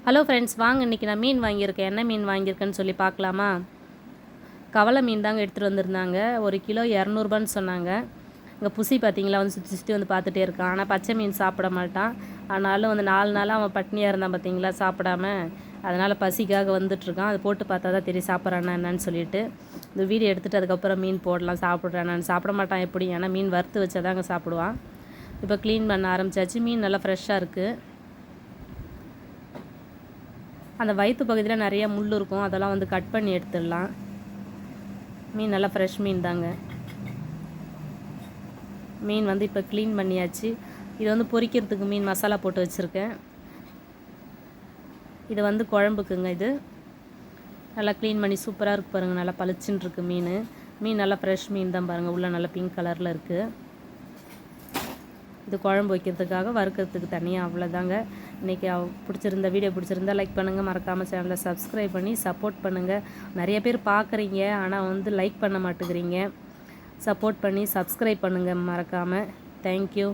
Hello friends, வாங்க இன்றைக்கி நான் மீன் வாங்கியிருக்கேன். என்ன மீன் வாங்கியிருக்கேன்னு சொல்லி பார்க்கலாமா? கவலை மீன் தாங்க எடுத்துகிட்டு வந்திருந்தாங்க. 1 கிலோ 200 சொன்னாங்க. இங்கே புசி பார்த்தீங்களா, வந்து சுற்றி சுற்றி வந்து பார்த்துட்டே இருக்கான். ஆனால் பச்சை மீன் சாப்பிட மாட்டான். ஆனாலும் வந்து 4 நாளாக அவன் பட்னியாக இருந்தான் பார்த்தீங்களா, சாப்பிடாம. அதனால் பசிக்காக வந்துட்டுருக்கான். அது போட்டு பார்த்தா தான் தெரியும் சாப்பிட்றானா என்னன்னு சொல்லிட்டு. இந்த வீடியோ எடுத்துகிட்டு அதுக்கப்புறம் மீன் போடலாம். சாப்பிட்றானான்னு சாப்பிட மாட்டான் எப்படி, ஏன்னா மீன் வறுத்து வச்சா தாங்க சாப்பிடுவான். இப்போ க்ளீன் பண்ண ஆரம்பித்தாச்சு. மீன் நல்லா ஃப்ரெஷ்ஷாக இருக்குது. அந்த வயிற்று பகுதியில் நிறைய முள் இருக்கும், அதெல்லாம் வந்து கட் பண்ணி எடுத்துடலாம். மீன் நல்லா ஃப்ரெஷ் மீன் தாங்க. மீன் வந்து இப்போ க்ளீன் பண்ணியாச்சு. இது வந்து பொரிக்கிறதுக்கு மீன் மசாலா போட்டு வச்சுருக்கேன். இது வந்து குழம்புக்குங்க. இது நல்லா க்ளீன் பண்ணி சூப்பராக இருக்குது பாருங்கள். நல்லா பளிச்சுன்னு இருக்குது மீன். மீன் நல்லா ஃப்ரெஷ் மீன் தான் பாருங்கள். உள்ளே நல்லா பிங்க் கலரில் இருக்குது. இது குழம்பு வைக்கிறதுக்காக, வறுக்கிறதுக்கு தனியாக. அவ்வளோதாங்க. இன்றைக்கி பிடிச்சிருந்த வீடியோ பிடிச்சிருந்தா லைக் பண்ணுங்கள். மறக்காமல் சேனலை சப்ஸ்கிரைப் பண்ணி சப்போர்ட் பண்ணுங்கள். நிறைய பேர் பார்க்குறீங்க, ஆனால் வந்து லைக் பண்ண மாட்டேங்கிறீங்க. சப்போர்ட் பண்ணி சப்ஸ்கிரைப் பண்ணுங்கள் மறக்காமல். தேங்க்யூ.